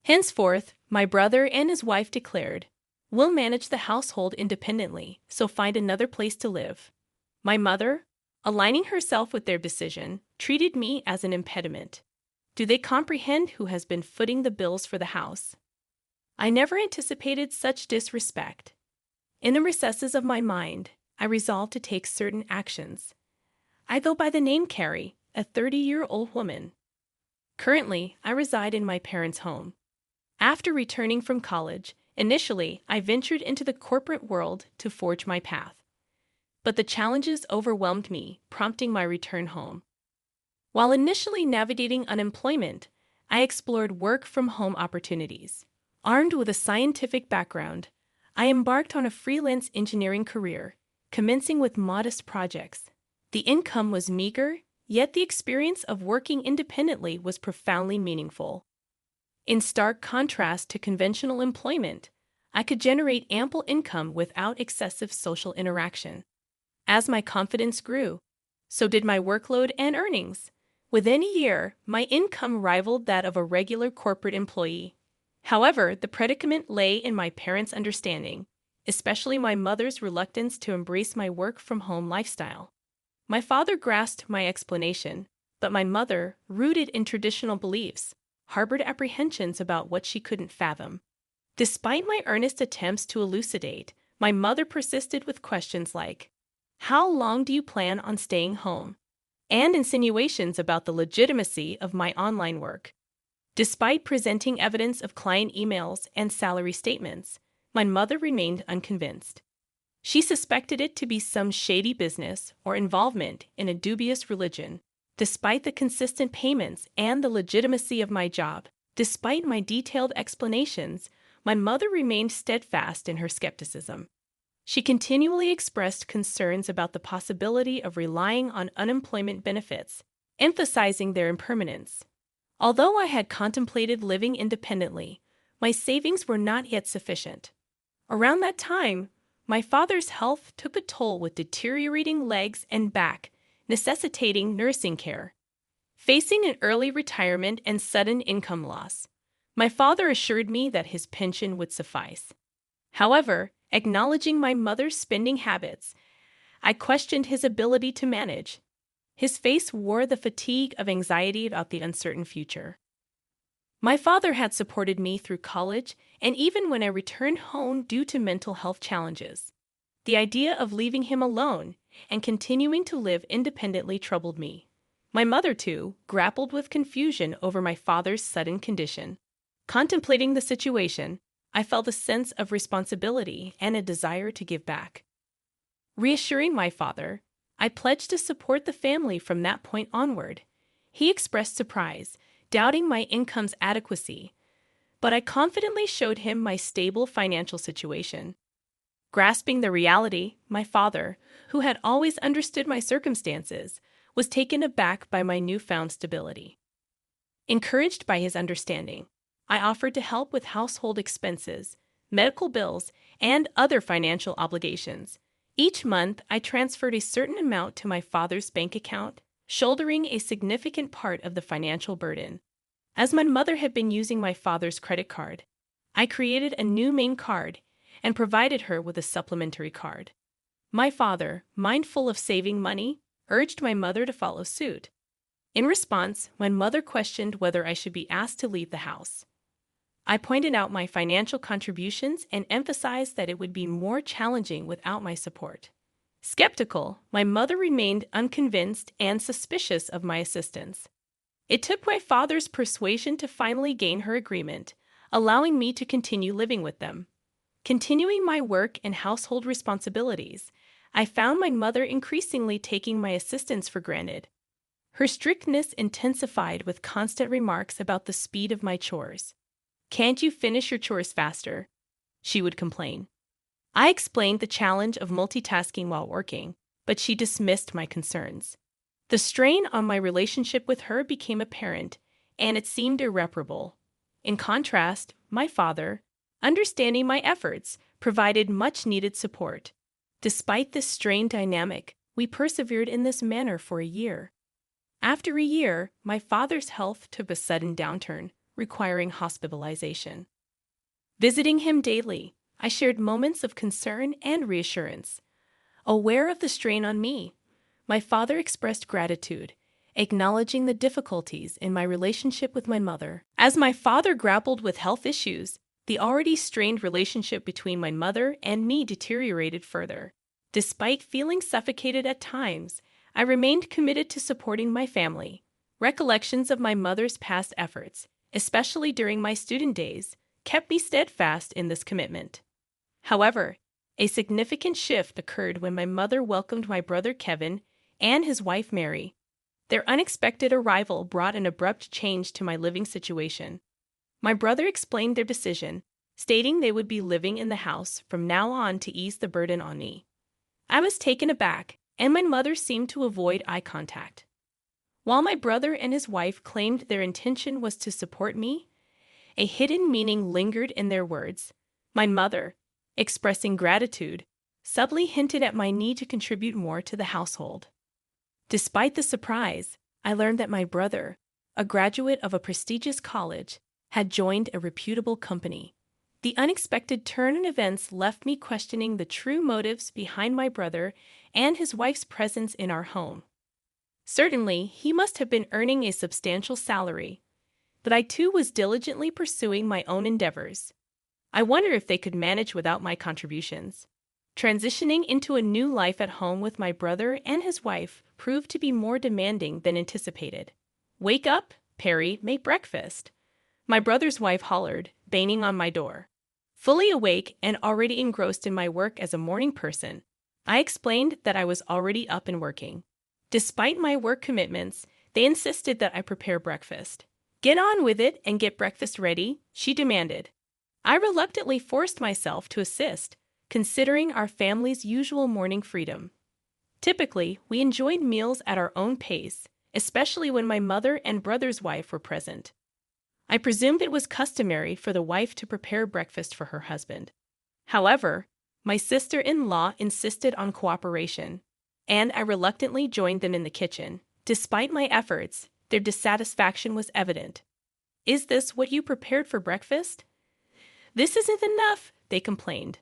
Henceforth, my brother and his wife declared, "We'll manage the household independently, so find another place to live." My mother, aligning herself with their decision, treated me as an impediment. Do they comprehend who has been footing the bills for the house? I never anticipated such disrespect. In the recesses of my mind, I resolved to take certain actions. I go by the name Carrie, a 30-year-old woman. Currently, I reside in my parents' home. After returning from college, initially, I ventured into the corporate world to forge my path. But the challenges overwhelmed me, prompting my return home. While initially navigating unemployment, I explored work-from-home opportunities. Armed with a scientific background, I embarked on a freelance engineering career, commencing with modest projects. The income was meager, yet the experience of working independently was profoundly meaningful. In stark contrast to conventional employment, I could generate ample income without excessive social interaction. As my confidence grew, so did my workload and earnings. Within a year, my income rivaled that of a regular corporate employee. However, the predicament lay in my parents' understanding, especially my mother's reluctance to embrace my work-from-home lifestyle. My father grasped my explanation, but my mother, rooted in traditional beliefs, harbored apprehensions about what she couldn't fathom. Despite my earnest attempts to elucidate, my mother persisted with questions like, "How long do you plan on staying home?" and insinuations about the legitimacy of my online work. Despite presenting evidence of client emails and salary statements, my mother remained unconvinced. She suspected it to be some shady business or involvement in a dubious religion. Despite the consistent payments and the legitimacy of my job, despite my detailed explanations, my mother remained steadfast in her skepticism. She continually expressed concerns about the possibility of relying on unemployment benefits, emphasizing their impermanence. Although I had contemplated living independently, my savings were not yet sufficient. Around that time, my father's health took a toll with deteriorating legs and back, necessitating nursing care. Facing an early retirement and sudden income loss, my father assured me that his pension would suffice. However, acknowledging my mother's spending habits, I questioned his ability to manage. His face wore the fatigue of anxiety about the uncertain future. My father had supported me through college and even when I returned home due to mental health challenges. The idea of leaving him alone and continuing to live independently troubled me. My mother, too, grappled with confusion over my father's sudden condition. Contemplating the situation, I felt a sense of responsibility and a desire to give back. Reassuring my father, I pledged to support the family from that point onward. He expressed surprise, doubting my income's adequacy, but I confidently showed him my stable financial situation. Grasping the reality, my father, who had always understood my circumstances, was taken aback by my newfound stability. Encouraged by his understanding, I offered to help with household expenses, medical bills, and other financial obligations. Each month, I transferred a certain amount to my father's bank account, shouldering a significant part of the financial burden. As my mother had been using my father's credit card, I created a new main card and provided her with a supplementary card. My father, mindful of saving money, urged my mother to follow suit. In response, my mother questioned whether I should be asked to leave the house. I pointed out my financial contributions and emphasized that it would be more challenging without my support. Skeptical, my mother remained unconvinced and suspicious of my assistance. It took my father's persuasion to finally gain her agreement, allowing me to continue living with them. Continuing my work and household responsibilities, I found my mother increasingly taking my assistance for granted. Her strictness intensified with constant remarks about the speed of my chores. "Can't you finish your chores faster?" she would complain. I explained the challenge of multitasking while working, but she dismissed my concerns. The strain on my relationship with her became apparent, and it seemed irreparable. In contrast, my father, understanding my efforts, provided much-needed support. Despite this strained dynamic, we persevered in this manner for a year. After a year, my father's health took a sudden downturn, requiring hospitalization. Visiting him daily, I shared moments of concern and reassurance. Aware of the strain on me, my father expressed gratitude, acknowledging the difficulties in my relationship with my mother. As my father grappled with health issues, the already strained relationship between my mother and me deteriorated further. Despite feeling suffocated at times, I remained committed to supporting my family. Recollections of my mother's past efforts, especially during my student days, kept me steadfast in this commitment. However, a significant shift occurred when my mother welcomed my brother Kevin and his wife Mary. Their unexpected arrival brought an abrupt change to my living situation. My brother explained their decision, stating they would be living in the house from now on to ease the burden on me. I was taken aback, and my mother seemed to avoid eye contact. While my brother and his wife claimed their intention was to support me, a hidden meaning lingered in their words. My mother, expressing gratitude, subtly hinted at my need to contribute more to the household. Despite the surprise, I learned that my brother, a graduate of a prestigious college, had joined a reputable company. The unexpected turn in events left me questioning the true motives behind my brother and his wife's presence in our home. Certainly, he must have been earning a substantial salary, but I too was diligently pursuing my own endeavors. I wonder if they could manage without my contributions. Transitioning into a new life at home with my brother and his wife proved to be more demanding than anticipated. "Wake up, Perry, make breakfast," my brother's wife hollered, banging on my door. Fully awake and already engrossed in my work as a morning person, I explained that I was already up and working. Despite my work commitments, they insisted that I prepare breakfast. "Get on with it and get breakfast ready," she demanded. I reluctantly forced myself to assist, considering our family's usual morning freedom. Typically, we enjoyed meals at our own pace, especially when my mother and brother's wife were present. I presumed it was customary for the wife to prepare breakfast for her husband. However, my sister-in-law insisted on cooperation, and I reluctantly joined them in the kitchen. Despite my efforts, their dissatisfaction was evident. "Is this what you prepared for breakfast?" "This isn't enough," they complained.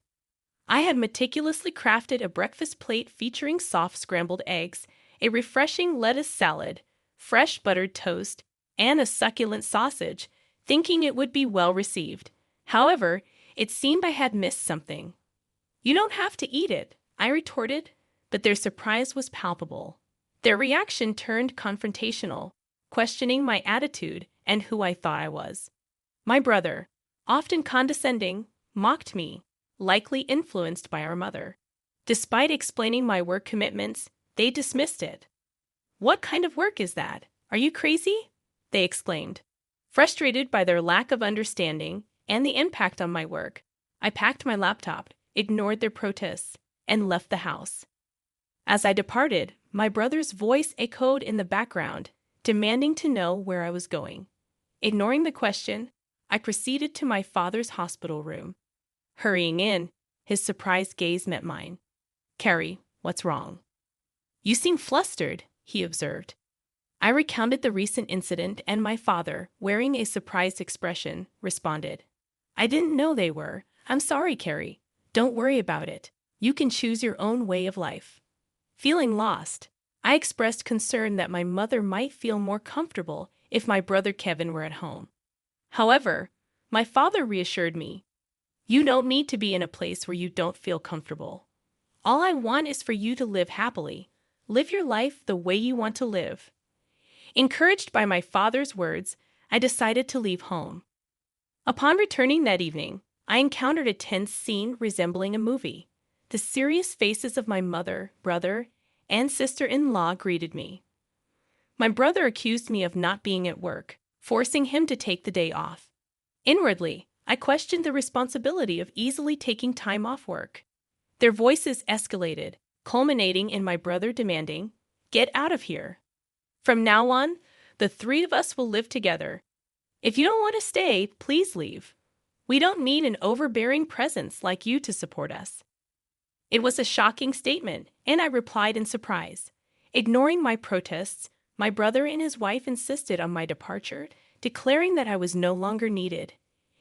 I had meticulously crafted a breakfast plate featuring soft scrambled eggs, a refreshing lettuce salad, fresh buttered toast, and a succulent sausage, thinking it would be well received. However, it seemed I had missed something. "You don't have to eat it," I retorted, but their surprise was palpable. Their reaction turned confrontational, questioning my attitude and who I thought I was. My brother, often condescending, mocked me, likely influenced by our mother. Despite explaining my work commitments, they dismissed it. "What kind of work is that? Are you crazy?" they exclaimed. Frustrated by their lack of understanding and the impact on my work, I packed my laptop, ignored their protests, and left the house. As I departed, my brother's voice echoed in the background, demanding to know where I was going. Ignoring the question, I proceeded to my father's hospital room. Hurrying in, his surprised gaze met mine. "Carrie, what's wrong?" "You seem flustered," he observed. I recounted the recent incident, and my father, wearing a surprised expression, responded, "I didn't know they were. I'm sorry, Carrie. Don't worry about it. You can choose your own way of life." Feeling lost, I expressed concern that my mother might feel more comfortable if my brother Kevin were at home. However, my father reassured me, "You don't need to be in a place where you don't feel comfortable. All I want is for you to live happily. Live your life the way you want to live." Encouraged by my father's words, I decided to leave home. Upon returning that evening, I encountered a tense scene resembling a movie. The serious faces of my mother, brother, and sister-in-law greeted me. My brother accused me of not being at work, forcing him to take the day off. Inwardly, I questioned the responsibility of easily taking time off work. Their voices escalated, culminating in my brother demanding, "Get out of here. From now on, the three of us will live together. If you don't want to stay, please leave. We don't need an overbearing presence like you to support us." It was a shocking statement, and I replied in surprise. Ignoring my protests, my brother and his wife insisted on my departure, declaring that I was no longer needed.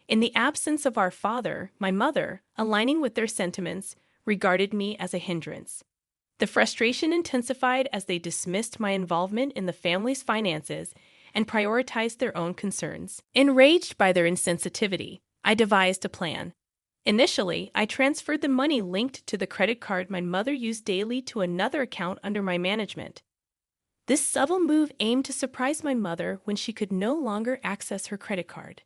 In the absence of our father, my mother, aligning with their sentiments, regarded me as a hindrance. The frustration intensified as they dismissed my involvement in the family's finances and prioritized their own concerns. Enraged by their insensitivity, I devised a plan. Initially, I transferred the money linked to the credit card my mother used daily to another account under my management. This subtle move aimed to surprise my mother when she could no longer access her credit card.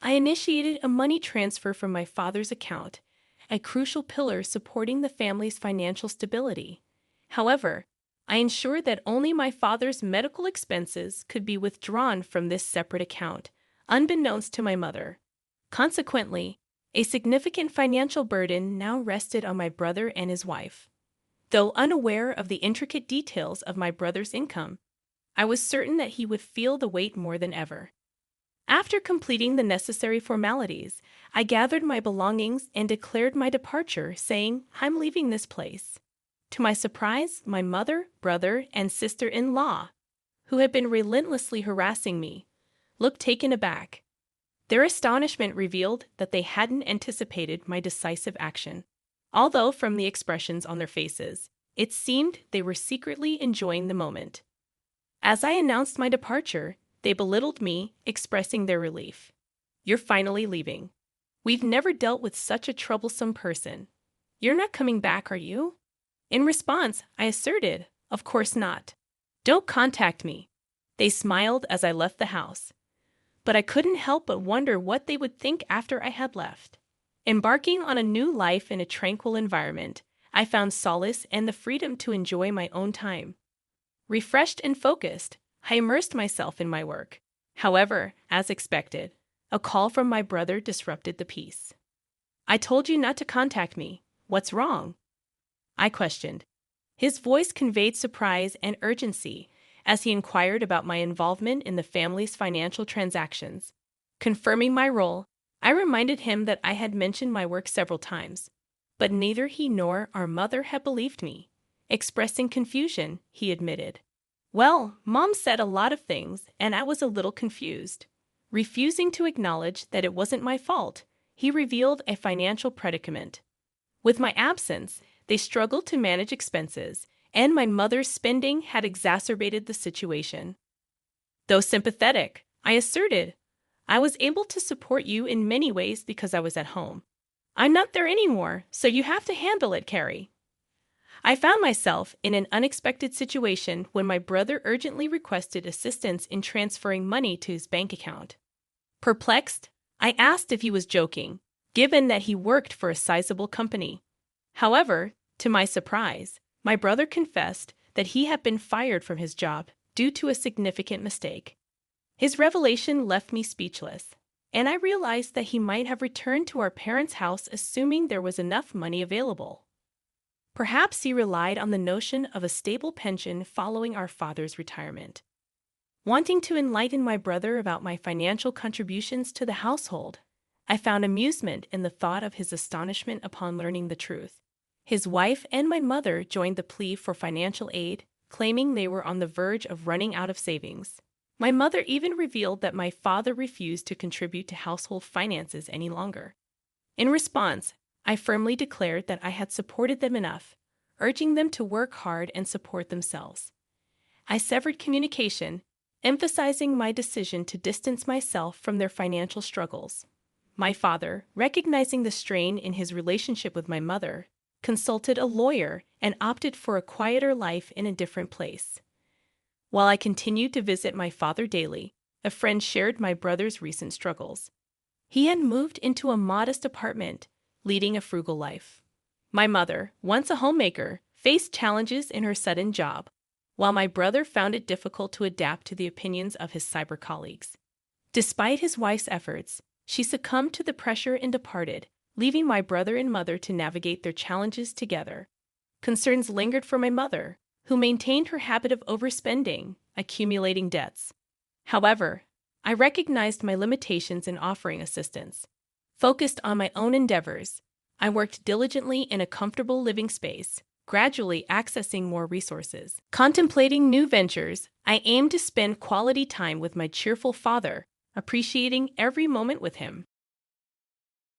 I initiated a money transfer from my father's account, a crucial pillar supporting the family's financial stability. However, I ensured that only my father's medical expenses could be withdrawn from this separate account, unbeknownst to my mother. Consequently, a significant financial burden now rested on my brother and his wife. Though unaware of the intricate details of my brother's income, I was certain that he would feel the weight more than ever. After completing the necessary formalities, I gathered my belongings and declared my departure, saying, "I'm leaving this place." To my surprise, my mother, brother, and sister-in-law, who had been relentlessly harassing me, looked taken aback. Their astonishment revealed that they hadn't anticipated my decisive action, although from the expressions on their faces, it seemed they were secretly enjoying the moment. As I announced my departure, they belittled me, expressing their relief. "You're finally leaving. We've never dealt with such a troublesome person. You're not coming back, are you?" In response, I asserted, "Of course not. Don't contact me." They smiled as I left the house, but I couldn't help but wonder what they would think after I had left. Embarking on a new life in a tranquil environment, I found solace and the freedom to enjoy my own time. Refreshed and focused, I immersed myself in my work. However, as expected, a call from my brother disrupted the peace. "I told you not to contact me. What's wrong?" I questioned. His voice conveyed surprise and urgency as he inquired about my involvement in the family's financial transactions. Confirming my role, I reminded him that I had mentioned my work several times, but neither he nor our mother had believed me. Expressing confusion, he admitted, "Well, Mom said a lot of things, and I was a little confused." Refusing to acknowledge that it wasn't my fault, he revealed a financial predicament. With my absence, they struggled to manage expenses, and my mother's spending had exacerbated the situation. Though sympathetic, I asserted, "I was able to support you in many ways because I was at home. I'm not there anymore, so you have to handle it, Carrie." I found myself in an unexpected situation when my brother urgently requested assistance in transferring money to his bank account. Perplexed, I asked if he was joking, given that he worked for a sizable company. However, to my surprise, my brother confessed that he had been fired from his job due to a significant mistake. His revelation left me speechless, and I realized that he might have returned to our parents' house assuming there was enough money available. Perhaps he relied on the notion of a stable pension following our father's retirement. Wanting to enlighten my brother about my financial contributions to the household, I found amusement in the thought of his astonishment upon learning the truth. His wife and my mother joined the plea for financial aid, claiming they were on the verge of running out of savings. My mother even revealed that my father refused to contribute to household finances any longer. In response, I firmly declared that I had supported them enough, urging them to work hard and support themselves. I severed communication, emphasizing my decision to distance myself from their financial struggles. My father, recognizing the strain in his relationship with my mother, consulted a lawyer and opted for a quieter life in a different place. While I continued to visit my father daily, a friend shared my brother's recent struggles. He had moved into a modest apartment, leading a frugal life. My mother, once a homemaker, faced challenges in her sudden job, while my brother found it difficult to adapt to the opinions of his cyber colleagues. Despite his wife's efforts, she succumbed to the pressure and departed, leaving my brother and mother to navigate their challenges together. Concerns lingered for my mother, who maintained her habit of overspending, accumulating debts. However, I recognized my limitations in offering assistance. Focused on my own endeavors, I worked diligently in a comfortable living space, gradually accessing more resources. Contemplating new ventures, I aimed to spend quality time with my cheerful father, appreciating every moment with him.